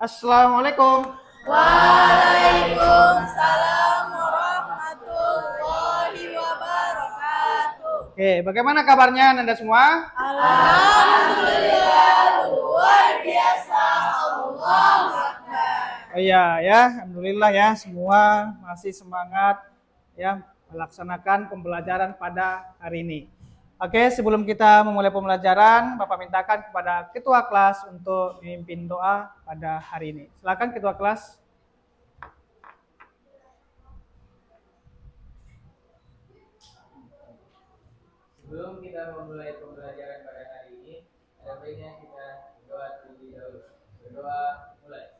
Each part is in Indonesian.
Assalamualaikum. Waalaikumsalam warahmatullahi wabarakatuh. Oke, bagaimana kabarnya Anda semua? Alhamdulillah, luar biasa. Allahu Akbar. Oh iya ya, alhamdulillah ya, semua masih semangat ya melaksanakan pembelajaran pada hari ini. Oke, sebelum kita memulai pembelajaran, Bapak mintakan kepada ketua kelas untuk memimpin doa pada hari ini. Silakan ketua kelas. Sebelum kita memulai pembelajaran pada hari ini, ada baiknya kita berdoa terlebih dahulu. Berdoa mulai.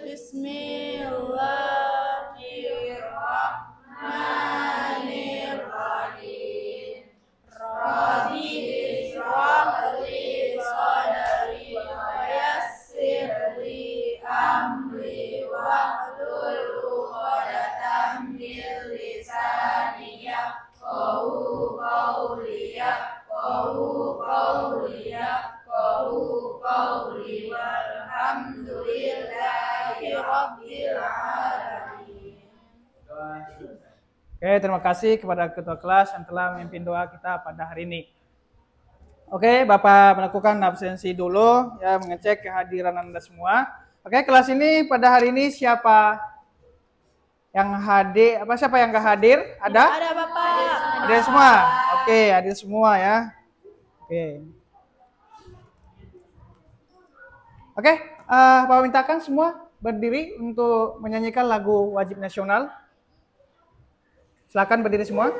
Bismillahirrahmanirrahim. Rabbi ishrah li sadri wa yassir li amri wahlul 'uqdatam min lisani yafqahu qawli walhamdulillahi rabbil alamin. Doa selesai. Oke, terima kasih kepada ketua kelas yang telah memimpin doa kita pada hari ini. Oke, Bapak melakukan absensi dulu ya, mengecek kehadiran Anda semua. Oke, kelas ini pada hari ini siapa yang hadir? Siapa yang nggak hadir? Ada? Ada Bapak. Hadir semua. Oke, hadir semua ya. Oke. Oke, Bapak mintakan semua berdiri untuk menyanyikan lagu wajib nasional. Silakan berdiri semua.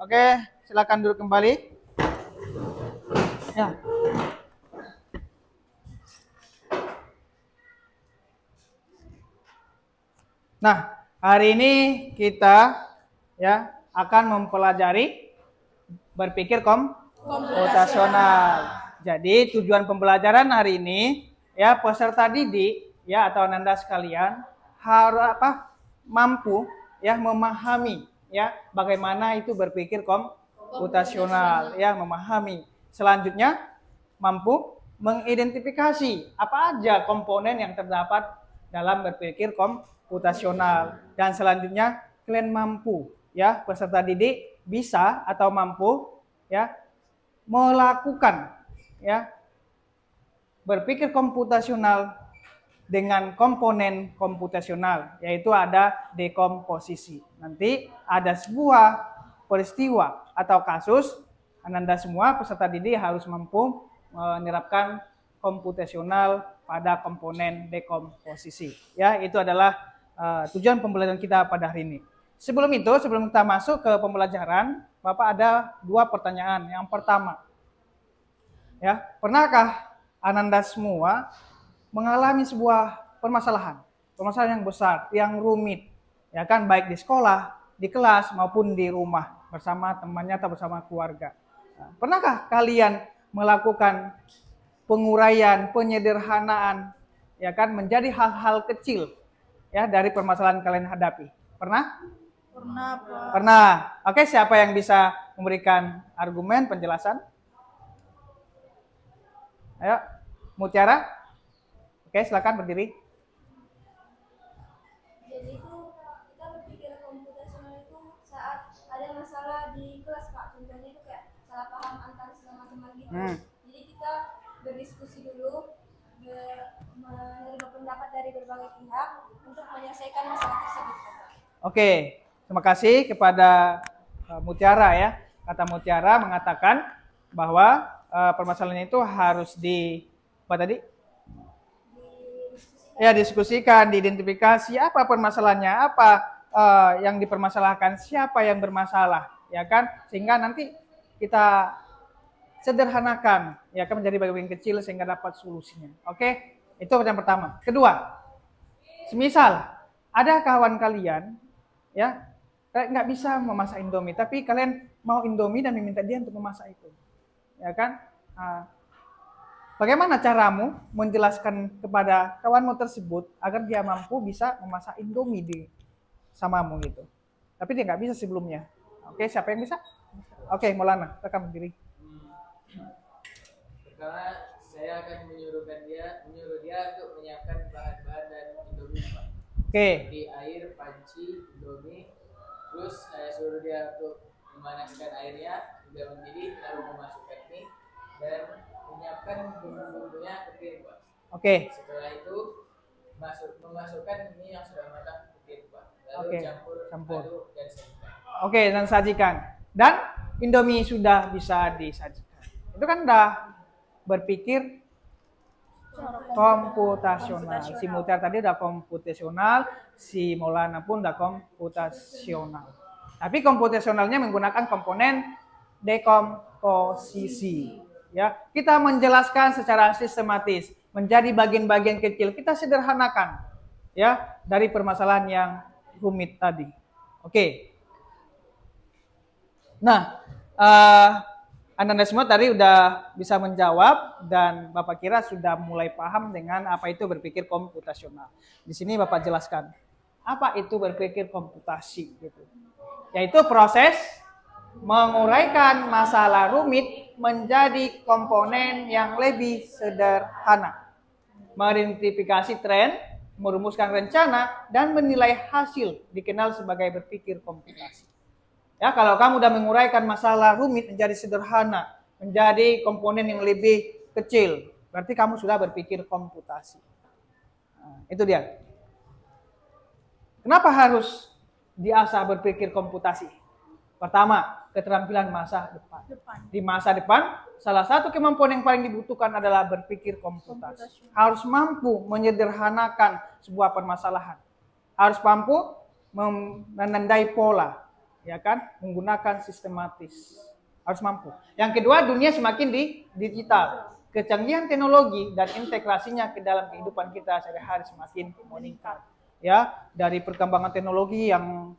Oke, silakan duduk kembali. Ya. Nah, hari ini kita ya akan mempelajari berpikir komputasional. Jadi tujuan pembelajaran hari ini ya peserta didik ya atau Anda sekalian harus mampu ya memahami ya bagaimana itu berpikir komputasional ya memahami. Selanjutnya mampu mengidentifikasi apa aja komponen yang terdapat dalam berpikir komputasional dan selanjutnya kalian mampu ya peserta didik bisa atau mampu ya melakukan ya berpikir komputasional dengan komponen komputasional, yaitu ada dekomposisi. Nanti ada sebuah peristiwa atau kasus, Anda semua peserta didik harus mampu menerapkan komputasional pada komponen dekomposisi. Ya, itu adalah tujuan pembelajaran kita pada hari ini. Sebelum kita masuk ke pembelajaran, Bapak ada dua pertanyaan. Yang pertama, ya, pernahkah Anda semua mengalami sebuah permasalahan yang besar, yang rumit, ya kan, baik di sekolah, di kelas maupun di rumah bersama temannya atau bersama keluarga. Nah, pernahkah kalian melakukan penguraian, penyederhanaan, ya kan, menjadi hal-hal kecil, ya dari permasalahan kalian hadapi? Pernah? Pernah, Pak. Pernah. Oke, siapa yang bisa memberikan argumen, penjelasan? Ayo, Mutiara. Oke, silakan berdiri. Jadi itu kita berpikir komputasional itu saat ada masalah di kelas, Pak. Contohnya itu kayak salah paham antar sesama Jadi kita berdiskusi dulu, menerima pendapat dari berbagai pihak untuk menyelesaikan masalah tersebut. Oke, terima kasih kepada Mutiara ya. Kata Mutiara mengatakan bahwa permasalahan itu harus apa tadi? Ya, diskusikan, diidentifikasi apa permasalahannya, apa yang dipermasalahkan, siapa yang bermasalah, ya kan? Sehingga nanti kita sederhanakan, ya kan, menjadi bagian kecil sehingga dapat solusinya. Oke, itu yang pertama. Kedua, semisal ada kawan kalian, ya, nggak bisa memasak Indomie, tapi kalian mau Indomie dan meminta dia untuk memasak itu, ya kan? Bagaimana caramu menjelaskan kepada kawanmu tersebut agar dia mampu bisa memasak Indomie samamu gitu. Tapi dia nggak bisa sebelumnya. Oke, siapa yang bisa? Oke, Maulana, rekam diri. Pertama, saya akan menyuruh dia untuk menyiapkan bahan-bahan dan Indomie, Pak. Oke. Di air, panci, Indomie. Terus saya suruh dia untuk memanaskan airnya hingga mendidih, lalu memasukkan mie dan menyiapkan bumbu-bumbunya ke piring, Pak. Oke. Setelah itu memasukkan mie yang sudah matang ke piring, Pak. Lalu campur. Aduk dan sajikan. Oke, dan sajikan. Dan Indomie sudah bisa disajikan. Itu kan udah berpikir komputasional. Si Mutiara tadi udah komputasional, si Maulana pun udah komputasional. Tapi komputasionalnya menggunakan komponen dekomposisi. Ya, kita menjelaskan secara sistematis menjadi bagian-bagian kecil. Kita sederhanakan, ya, dari permasalahan yang rumit tadi. Oke. Nah, Anda semua tadi udah bisa menjawab dan Bapak kira sudah mulai paham dengan apa itu berpikir komputasional. Di sini Bapak jelaskan apa itu berpikir komputasi gitu. Yaitu proses menguraikan masalah rumit menjadi komponen yang lebih sederhana. Mengidentifikasi tren, merumuskan rencana dan menilai hasil dikenal sebagai berpikir komputasi. Ya, kalau kamu udah menguraikan masalah rumit menjadi sederhana, menjadi komponen yang lebih kecil, berarti kamu sudah berpikir komputasi. Nah, itu dia. Kenapa harus diasah berpikir komputasi? Pertama, keterampilan masa depan. Di masa depan, salah satu kemampuan yang paling dibutuhkan adalah berpikir komputasi. Harus mampu menyederhanakan sebuah permasalahan. Harus mampu menandai pola. Ya kan, menggunakan sistematis, harus mampu. Yang kedua, dunia semakin digital, kecanggihan teknologi dan integrasinya ke dalam kehidupan kita sehari-hari semakin meningkat. Ya, dari perkembangan teknologi yang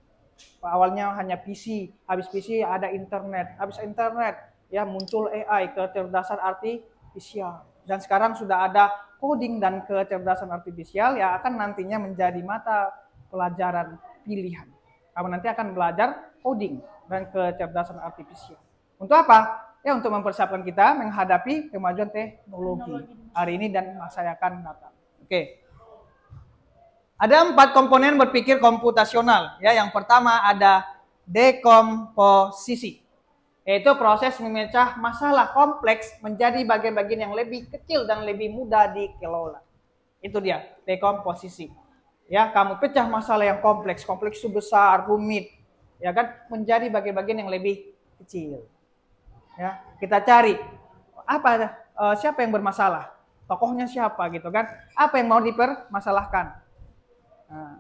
awalnya hanya PC, habis PC ada internet, habis internet ya muncul AI, kecerdasan artifisial, dan sekarang sudah ada coding dan kecerdasan artifisial yang akan nantinya menjadi mata pelajaran pilihan. Kamu nanti akan belajar coding dan kecerdasan artifisial. Untuk apa? Ya, untuk mempersiapkan kita menghadapi kemajuan teknologi hari ini dan masa yang akan datang. Oke. Ada 4 komponen berpikir komputasional. Ya, yang pertama ada dekomposisi, yaitu proses memecah masalah kompleks menjadi bagian-bagian yang lebih kecil dan lebih mudah dikelola. Itu dia, dekomposisi. Ya, kamu pecah masalah yang kompleks itu besar, rumit, ya kan, menjadi bagian-bagian yang lebih kecil. Ya, kita cari siapa yang bermasalah, tokohnya siapa gitu kan, apa yang mau dipermasalahkan. Nah,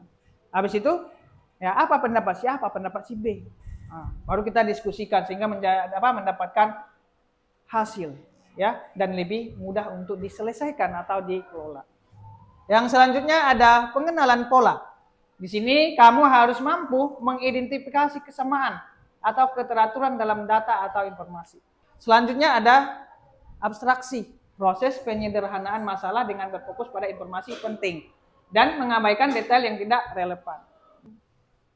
habis itu, ya apa pendapat si B. Nah, baru kita diskusikan sehingga mendapatkan hasil, ya, dan lebih mudah untuk diselesaikan atau dikelola. Yang selanjutnya ada pengenalan pola. Di sini kamu harus mampu mengidentifikasi kesamaan atau keteraturan dalam data atau informasi. Selanjutnya ada abstraksi, proses penyederhanaan masalah dengan berfokus pada informasi penting dan mengabaikan detail yang tidak relevan.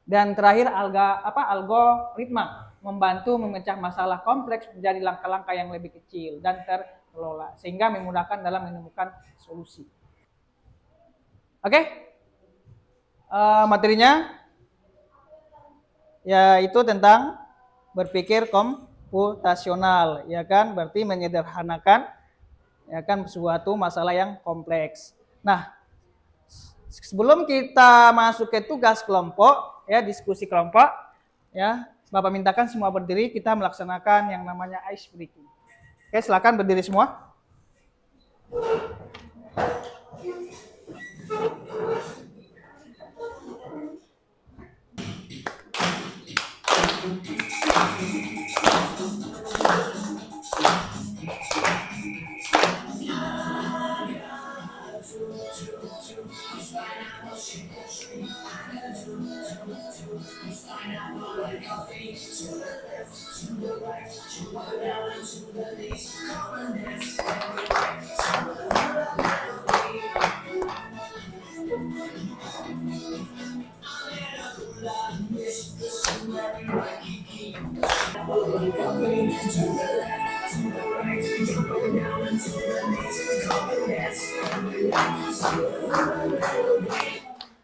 Dan terakhir algoritma, membantu memecah masalah kompleks menjadi langkah-langkah yang lebih kecil dan terkelola sehingga memudahkan dalam menemukan solusi. Oke, materinya yaitu tentang berpikir komputasional, ya kan? Berarti menyederhanakan, ya kan, suatu masalah yang kompleks. Nah, sebelum kita masuk ke tugas kelompok, ya, diskusi kelompok, ya, Bapak mintakan semua berdiri, kita melaksanakan yang namanya ice breaking. Oke, silakan berdiri semua.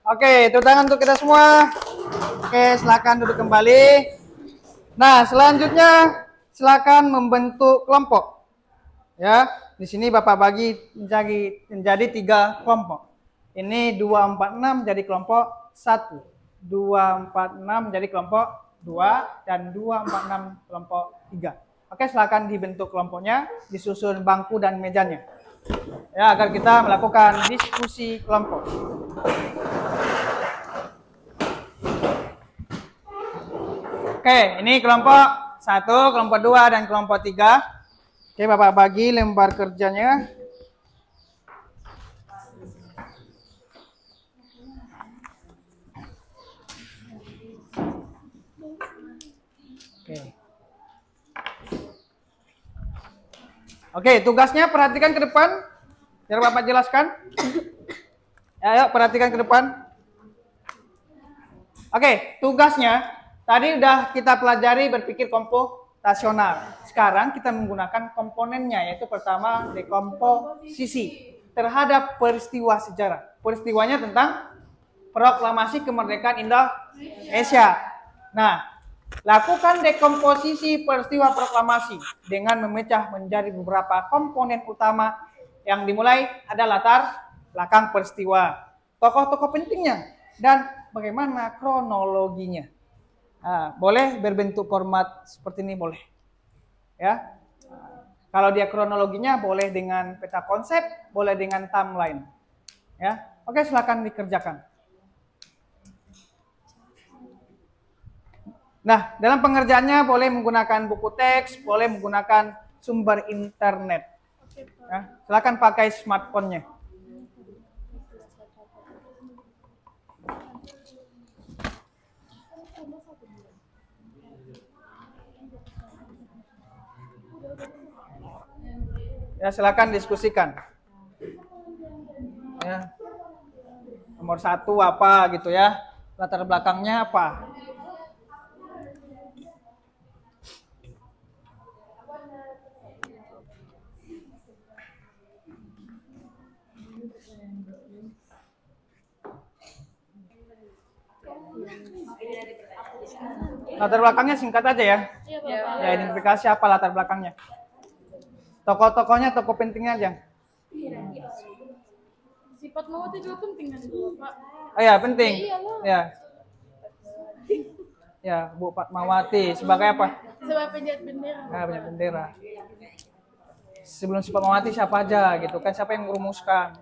Oke, tepuk tangan untuk kita semua. Oke, silakan duduk kembali. Nah, selanjutnya silakan membentuk kelompok. Ya, di sini Bapak bagi menjadi 3 kelompok. Ini 246 jadi kelompok 1, 246 jadi kelompok 2, dan 246 kelompok 3. Oke, silakan dibentuk kelompoknya, disusun bangku dan mejanya. Ya, agar kita melakukan diskusi kelompok. Oke, ini kelompok 1, kelompok 2, dan kelompok 3. Oke, Bapak bagi lembar kerjanya. Oke, tugasnya perhatikan ke depan. Biar Bapak jelaskan. Ayo, perhatikan ke depan. Oke, tugasnya tadi udah kita pelajari berpikir komputasional. Sekarang kita menggunakan komponennya, yaitu pertama dekomposisi terhadap peristiwa sejarah. Peristiwanya tentang proklamasi kemerdekaan Indonesia. Nah, lakukan dekomposisi peristiwa proklamasi dengan memecah menjadi beberapa komponen utama. Yang dimulai ada latar belakang peristiwa, tokoh-tokoh pentingnya, dan bagaimana kronologinya. Nah, boleh berbentuk format seperti ini, boleh. Ya, kalau dia kronologinya boleh dengan peta konsep, boleh dengan timeline. Ya, oke, silakan dikerjakan. Nah, dalam pengerjaannya boleh menggunakan buku teks, boleh menggunakan sumber internet. Ya, silakan pakai smartphone-nya. Ya, silakan diskusikan. Ya. Nomor 1 apa gitu ya? Latar belakangnya apa? Latar belakangnya singkat aja ya. Ya, identifikasi apa latar belakangnya. Tokoh-tokohnya, tokoh pentingnya aja. Sifat Mawati juga penting kan itu, Pak? Oh ya, penting. Ya, Ya, Bu Fatmawati sebagai apa? sebagai penjahat bendera. Nah, penjahat bendera. Sebelum si Fatmawati siapa aja gitu kan? Siapa yang merumuskan?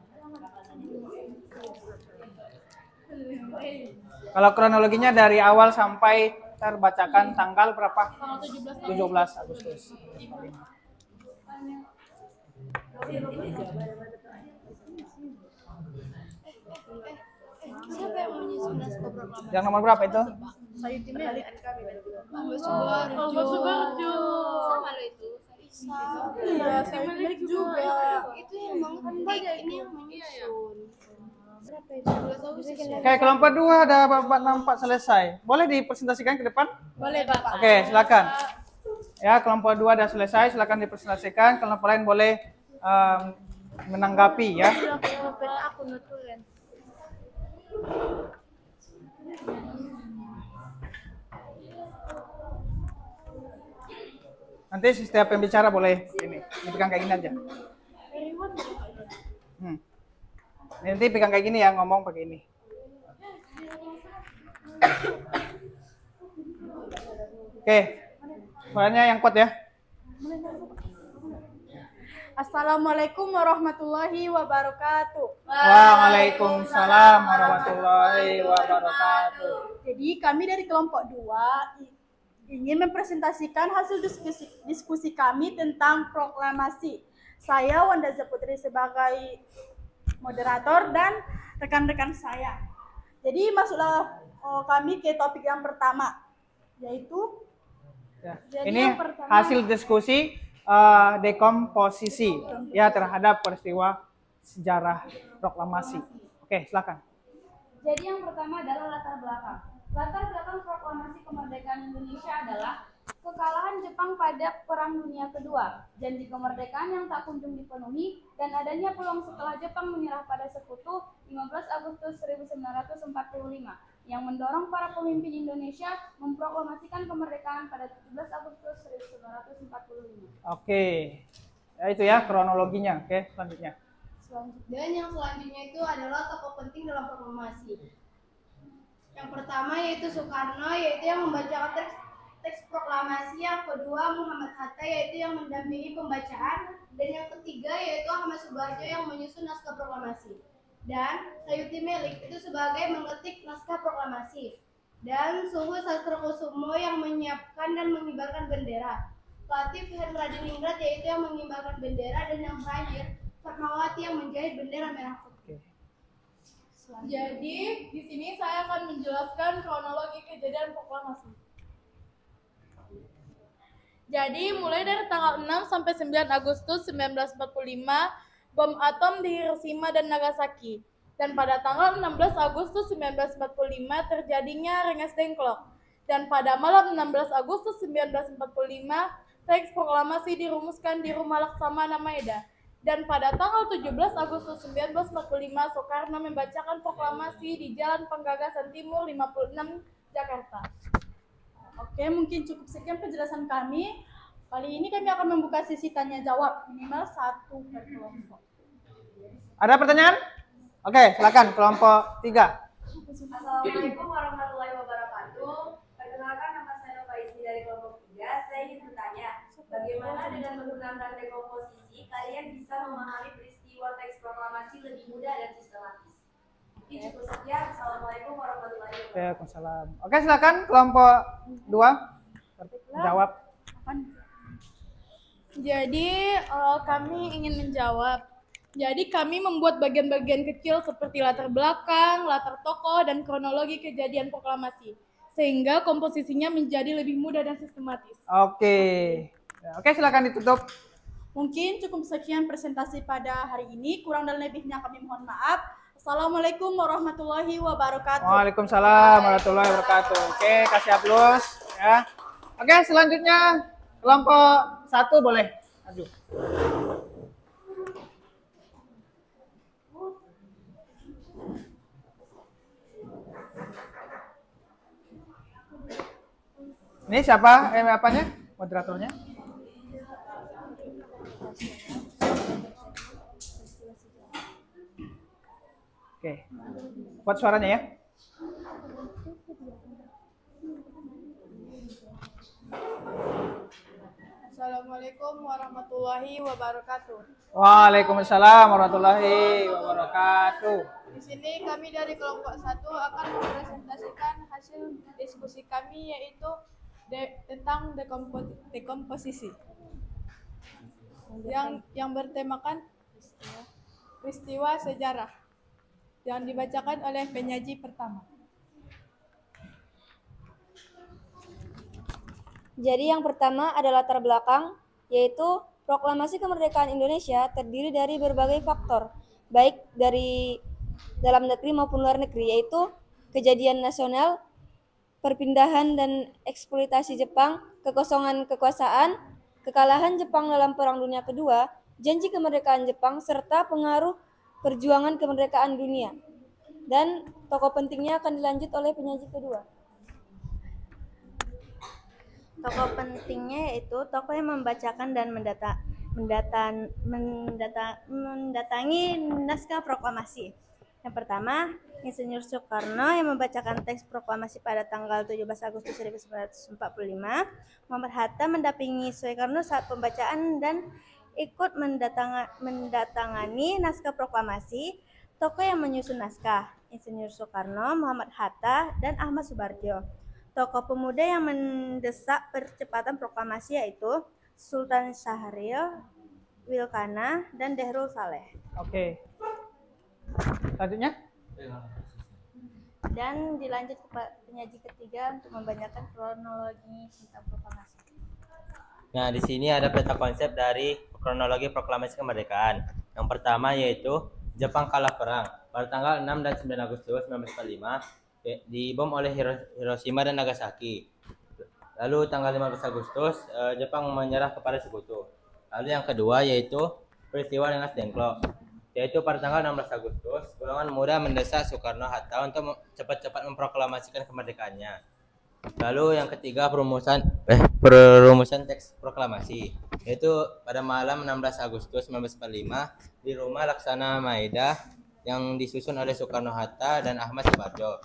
Kalau kronologinya dari awal sampai terbacakan tanggal berapa? Tanggal 17 Agustus. Siapa yang menyusun naskah proklamasi? Yang nomor berapa itu? Saya timnya Subarjo. Subarjo. Sama lo itu. Iya, saya milik juga. Itu yang bangun ini yang menyusun. Berapa itu? 12 Agustus. Oke, kelompok 2 ada Bapak nampak selesai. Boleh dipresentasikan ke depan? Boleh, Bapak. Oke, silakan. Ya, kelompok 2 sudah selesai, silakan dipresentasikan. Kelompok lain boleh menanggapi ya. Aku nutulen. Nanti setiap pembicara boleh ini dipegang kayak gini aja. Nanti pegang kayak gini ya, ngomong pakai ini. Oke, suaranya yang kuat ya. Assalamualaikum warahmatullahi wabarakatuh. Waalaikumsalam warahmatullahi wabarakatuh. Jadi kami dari kelompok 2 ingin mempresentasikan hasil diskusi kami tentang proklamasi. Saya Wanda Zaputri sebagai moderator dan rekan-rekan saya. Jadi masuklah kami ke topik yang pertama, yaitu ini hasil diskusi dekomposisi ya terhadap peristiwa sejarah proklamasi. Oke, silakan. Jadi yang pertama adalah latar belakang. Latar belakang proklamasi kemerdekaan Indonesia adalah kekalahan Jepang pada Perang Dunia Kedua, janji kemerdekaan yang tak kunjung dipenuhi, dan adanya peluang setelah Jepang menyerah pada Sekutu 15 Agustus 1945 yang mendorong para pemimpin Indonesia memproklamasikan kemerdekaan pada 17 Agustus 1945. Oke, ya itu ya kronologinya. Oke, selanjutnya. Dan yang selanjutnya itu adalah tokoh penting dalam proklamasi. Yang pertama yaitu Soekarno, yaitu yang membacakan teks proklamasi. Yang kedua Muhammad Hatta, yaitu yang mendampingi pembacaan. Dan yang ketiga yaitu Ahmad Subarjo yang menyusun naskah proklamasi. Dan Sayuti Melik itu sebagai mengetik naskah proklamasi. Dan Suhu Sastrokusumo yang menyiapkan dan mengibarkan bendera. Latif Hendradiningrat yaitu yang mengibarkan bendera, dan yang terakhir Fatmawati yang menjahit bendera merah putih. Jadi di sini saya akan menjelaskan kronologi kejadian proklamasi. Jadi mulai dari tanggal 6 sampai 9 Agustus 1945 bom atom di Hiroshima dan Nagasaki. Dan pada tanggal 16 Agustus 1945 terjadinya Rengas Dengklok. Dan pada malam 16 Agustus 1945 teks proklamasi dirumuskan di Rumah Laksamana Maeda. Dan pada tanggal 17 Agustus 1945 Soekarno membacakan proklamasi di Jalan Penggagasan Timur 56 Jakarta. Oke, mungkin cukup sekian penjelasan kami. Kali ini kami akan membuka sesi tanya jawab minimal 1 per kelompok. Ada pertanyaan? Oke, silakan kelompok 3. Assalamualaikum warahmatullahi wabarakatuh. Perkenalkan, nama saya Nova Ismi dari kelompok 3. Saya ingin bertanya, bagaimana dengan menggunakan dekomposisi kalian bisa memahami peristiwa teks proklamasi lebih mudah dan sistematis? Ini cukup sekian. Assalamualaikum warahmatullahi wabarakatuh. Waalaikumsalam. Oke, silakan kelompok 2 jawab. Jadi kami ingin menjawab. Jadi kami membuat bagian-bagian kecil seperti latar belakang, latar tokoh, dan kronologi kejadian proklamasi. Sehingga komposisinya menjadi lebih mudah dan sistematis. Oke. Oke, silakan ditutup. Mungkin cukup sekian presentasi pada hari ini. Kurang dan lebihnya kami mohon maaf. Assalamualaikum warahmatullahi wabarakatuh. Waalaikumsalam warahmatullahi wabarakatuh. Oke, kasih aplaus ya. Oke, selanjutnya kelompok 1 boleh maju. Ini siapa? Apanya? Moderatornya? Oke. Buat suaranya ya. Assalamualaikum warahmatullahi wabarakatuh. Waalaikumsalam warahmatullahi wabarakatuh. Di sini kami dari kelompok 1 akan mempresentasikan hasil diskusi kami, yaitu tentang dekomposisi yang bertemakan peristiwa sejarah yang dibacakan oleh penyaji pertama. Jadi yang pertama adalah latar belakang, yaitu proklamasi kemerdekaan Indonesia terdiri dari berbagai faktor, baik dari dalam negeri maupun luar negeri, yaitu kejadian nasional, perpindahan dan eksploitasi Jepang, kekosongan kekuasaan, kekalahan Jepang dalam Perang Dunia Kedua, janji kemerdekaan Jepang, serta pengaruh perjuangan kemerdekaan dunia. Dan tokoh pentingnya akan dilanjut oleh penyaji kedua. Tokoh pentingnya yaitu tokoh yang membacakan dan mendatangi naskah proklamasi. Yang pertama, Insinyur Soekarno yang membacakan teks proklamasi pada tanggal 17 Agustus 1945. Muhammad Hatta mendampingi Soekarno saat pembacaan dan ikut mendatangani naskah proklamasi. Tokoh yang menyusun naskah, Insinyur Soekarno, Muhammad Hatta, dan Ahmad Subarjo. Tokoh pemuda yang mendesak percepatan proklamasi yaitu Sultan Syahrir, Wilkana, dan Dehrul Saleh. Oke. Selanjutnya? Dan dilanjut ke penyaji ketiga untuk membacakan kronologi tentang proklamasi. Nah, di sini ada peta konsep dari kronologi proklamasi kemerdekaan. Yang pertama yaitu Jepang kalah perang pada tanggal 6 dan 9 Agustus 1945 dibom oleh Hiroshima dan Nagasaki. Lalu tanggal 15 Agustus Jepang menyerah kepada sekutu. Lalu yang kedua yaitu peristiwa Rengas Dengklok, yaitu pada tanggal 16 Agustus golongan muda mendesak Soekarno-Hatta untuk cepat-cepat memproklamasikan kemerdekaannya. Lalu yang ketiga perumusan teks proklamasi, yaitu pada malam 16 Agustus 1945 di rumah Laksana Maeda yang disusun oleh Soekarno-Hatta dan Ahmad Subarjo.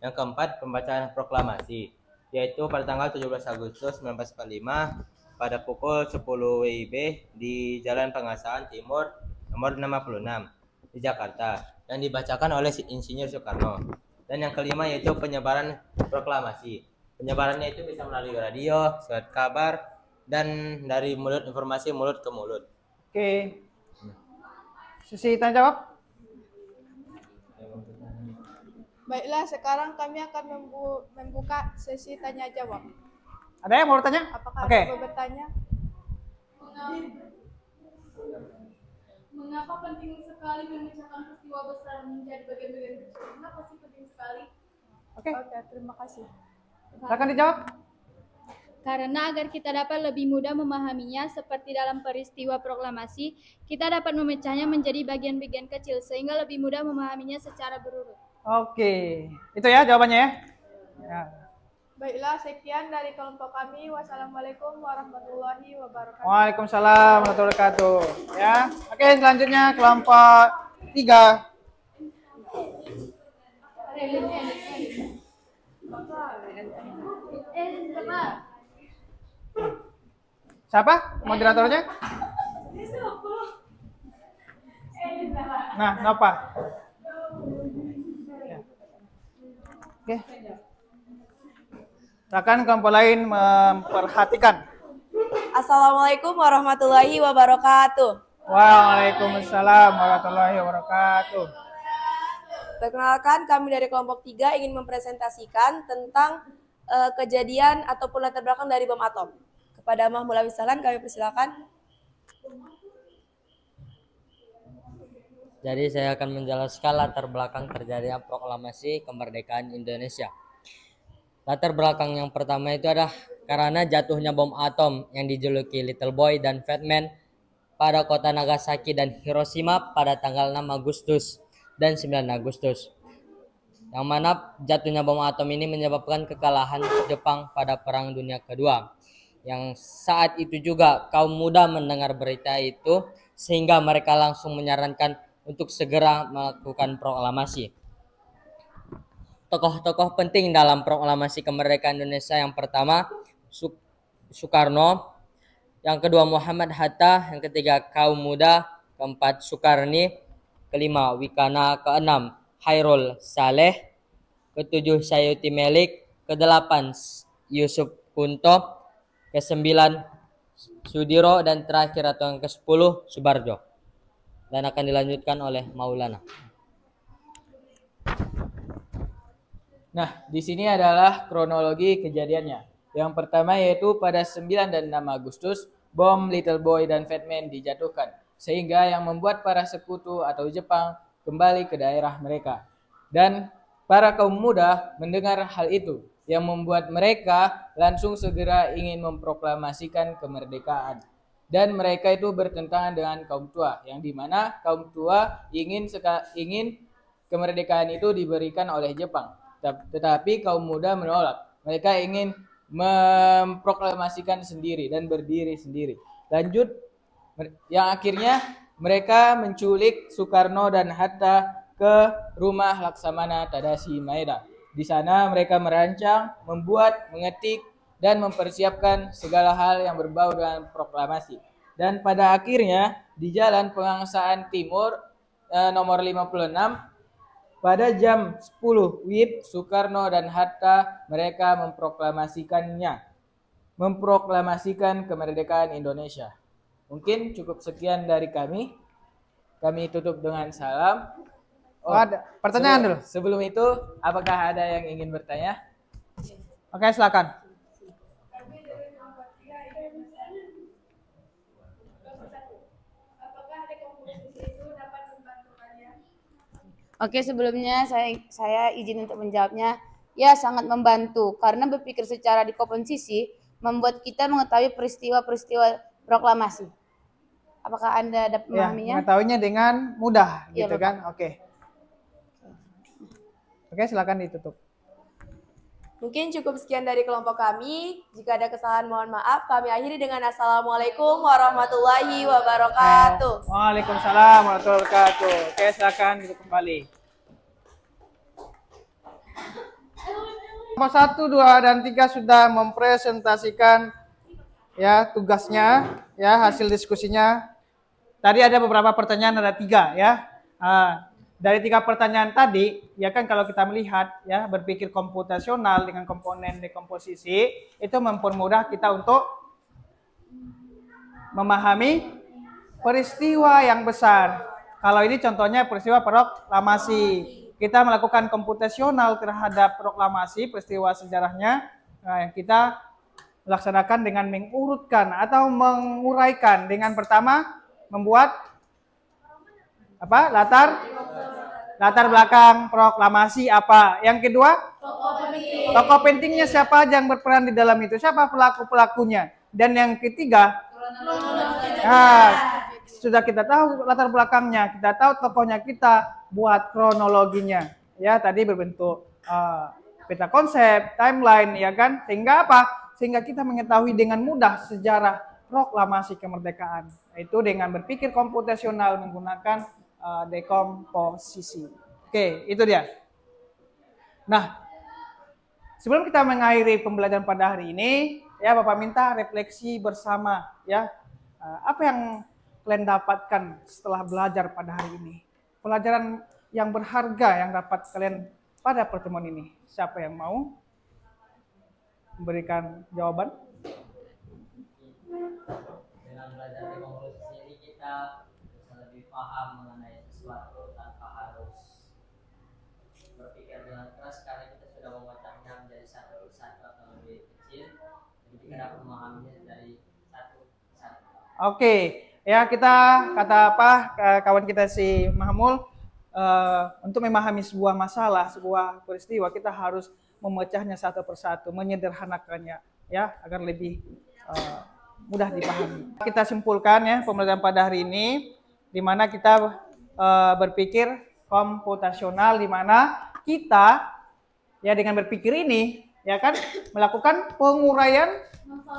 Yang keempat pembacaan proklamasi, yaitu pada tanggal 17 Agustus 1945 pada pukul 10 WIB di Jalan Pengasahan Timur nomor 56 di Jakarta yang dibacakan oleh Insinyur Soekarno. Dan yang kelima yaitu penyebaran proklamasi. Penyebarannya itu bisa melalui radio, surat kabar, dan dari informasi mulut ke mulut. Oke. Sesi tanya jawab. Baiklah, sekarang kami akan membuka sesi tanya jawab. Ada yang mau bertanya? Apakah Oke. ada yang bertanya? Mengapa penting sekali memecahkan peristiwa besar menjadi bagian-bagian kecil? Kenapa sih penting sekali? Oke. Oke, terima kasih. Silakan dijawab. Karena agar kita dapat lebih mudah memahaminya, seperti dalam peristiwa proklamasi, kita dapat memecahnya menjadi bagian-bagian kecil, sehingga lebih mudah memahaminya secara berurut. Oke. Itu ya jawabannya ya. Ya. Baiklah, sekian dari kelompok kami. Wassalamualaikum warahmatullahi wabarakatuh. Waalaikumsalam warahmatullahi wabarakatuh. Ya. Oke, selanjutnya kelompok 3. Siapa moderatornya? Nah, Nova. Ya. Oke. Silakan kelompok lain memperhatikan. Assalamualaikum warahmatullahi wabarakatuh. Waalaikumsalam warahmatullahi wabarakatuh. Perkenalkan, kami dari kelompok 3 ingin mempresentasikan tentang kejadian ataupun latar belakang dari bom atom. Kepada Mahmud Awisalan kami persilakan. Jadi saya akan menjelaskan latar belakang terjadinya proklamasi kemerdekaan Indonesia. Latar belakang yang pertama itu adalah karena jatuhnya bom atom yang dijuluki Little Boy dan Fat Man pada kota Nagasaki dan Hiroshima pada tanggal 6 Agustus dan 9 Agustus. Yang mana jatuhnya bom atom ini menyebabkan kekalahan Jepang pada Perang Dunia Kedua. Yang saat itu juga kaum muda mendengar berita itu sehingga mereka langsung menyarankan untuk segera melakukan proklamasi. Tokoh-tokoh penting dalam proklamasi kemerdekaan Indonesia yang pertama Soekarno, yang kedua Muhammad Hatta, yang ketiga kaum muda, keempat Soekarni, kelima Wilkana, keenam Hairul Saleh, ketujuh Sayuti Melik, kedelapan Yusuf Kunto, kesembilan Sudiro, dan terakhir atau yang ke-10 Subarjo. Dan akan dilanjutkan oleh Maulana. Nah, di sini adalah kronologi kejadiannya. Yang pertama yaitu pada 9 dan 6 Agustus, bom Little Boy dan Fat Man dijatuhkan, sehingga yang membuat para sekutu atau Jepang kembali ke daerah mereka. Dan para kaum muda mendengar hal itu, yang membuat mereka langsung segera ingin memproklamasikan kemerdekaan. Dan mereka itu bertentangan dengan kaum tua, yang dimana kaum tua ingin kemerdekaan itu diberikan oleh Jepang. Tetapi kaum muda menolak. Mereka ingin memproklamasikan sendiri dan berdiri sendiri. Lanjut, yang akhirnya mereka menculik Soekarno dan Hatta ke rumah Laksamana Tadashi Maeda. Di sana mereka merancang, membuat, mengetik, dan mempersiapkan segala hal yang berbau dengan proklamasi. Dan pada akhirnya di Jalan Pengangsaan Timur nomor 56 pada jam 10 WIB, Soekarno dan Hatta mereka memproklamasikan kemerdekaan Indonesia. Mungkin cukup sekian dari kami. Kami tutup dengan salam. Ada pertanyaan dulu. Sebelum itu, apakah ada yang ingin bertanya? Oke, silakan. Oke, sebelumnya saya izin untuk menjawabnya. Ya, sangat membantu karena berpikir secara dikomposisi membuat kita mengetahui peristiwa-peristiwa proklamasi. Apakah Anda dapat memahaminya? Mengetahuinya dengan mudah, Ya, gitu Bapak. kan? Oke. Oke, silakan ditutup. Mungkin cukup sekian dari kelompok kami. Jika ada kesalahan mohon maaf. Kami akhiri dengan Assalamualaikum warahmatullahi wabarakatuh. Waalaikumsalam warahmatullahi wabarakatuh. Oke, silakan duduk kembali. Kelompok 1, 2, dan 3 sudah mempresentasikan ya tugasnya, ya hasil diskusinya. Tadi ada beberapa pertanyaan, ada 3 ya. Dari 3 pertanyaan tadi, ya kan kalau kita melihat ya berpikir komputasional dengan komponen dekomposisi itu mempermudah kita untuk memahami peristiwa yang besar. Kalau ini contohnya peristiwa proklamasi. Kita melakukan komputasional terhadap proklamasi, peristiwa sejarahnya. Nah, kita melaksanakan dengan mengurutkan atau menguraikan dengan pertama membuat apa? Latar belakang proklamasi apa? Yang kedua, tokoh pentingnya siapa aja yang berperan di dalam itu? Siapa pelaku-pelakunya? Dan yang ketiga, sudah kita tahu latar belakangnya, kita tahu tokohnya, kita buat kronologinya. Ya, tadi berbentuk peta konsep, timeline, ya kan? Sehingga apa? Sehingga kita mengetahui dengan mudah sejarah proklamasi kemerdekaan. Itu dengan berpikir komputasional menggunakan dekomposisi. Oke, itu dia. Nah, sebelum kita mengakhiri pembelajaran pada hari ini, ya Bapak minta refleksi bersama, ya. Apa yang kalian dapatkan setelah belajar pada hari ini? Pelajaran yang berharga yang dapat kalian pada pertemuan ini. Siapa yang mau memberikan jawaban? Dengan belajar dekomposisi ini kita bisa lebih paham mengenai sesuatu tanpa harus berpikir dengan keras karena kita sudah memecahnya menjadi satu persatu atau lebih kecil. Jadi kita dapat memahaminya dari satu persatu. Oke, ya kita kata apa kawan kita si Mahmul, untuk memahami sebuah masalah, sebuah peristiwa kita harus memecahnya satu persatu, menyederhanakannya, ya agar lebih mudah dipahami. Kita simpulkan ya pembelajaran pada hari ini, di mana kita berpikir komputasional, di mana kita ya dengan berpikir ini ya kan melakukan penguraian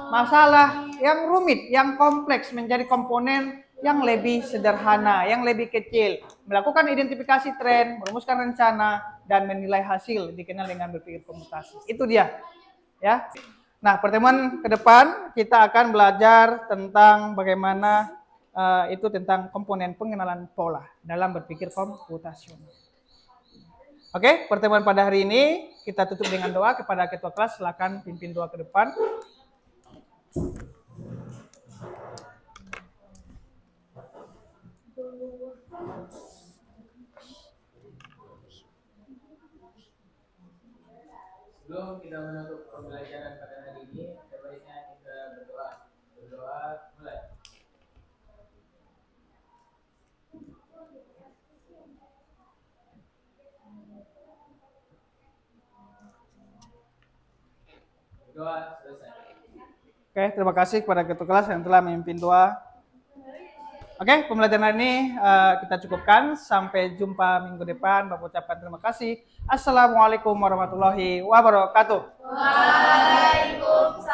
masalah yang rumit, yang kompleks menjadi komponen yang lebih sederhana, yang lebih kecil, melakukan identifikasi tren, merumuskan rencana, dan menilai hasil dikenal dengan berpikir komputasi. Itu dia, ya. Nah, pertemuan ke depan kita akan belajar tentang bagaimana itu tentang komponen pengenalan pola dalam berpikir komputasional. Oke, pertemuan pada hari ini kita tutup dengan doa kepada ketua kelas. Silakan pimpin doa ke depan. Sebelum kita menutup pembelajaran pada hari ini, sebaiknya kita berdoa. Berdoa mulai. Berdoa selesai. Oke, terima kasih kepada ketua kelas yang telah memimpin doa. Oke, pembelajaran ini kita cukupkan. Sampai jumpa minggu depan. Bapak ucapkan terima kasih. Assalamualaikum warahmatullahi wabarakatuh. Waalaikumsalam.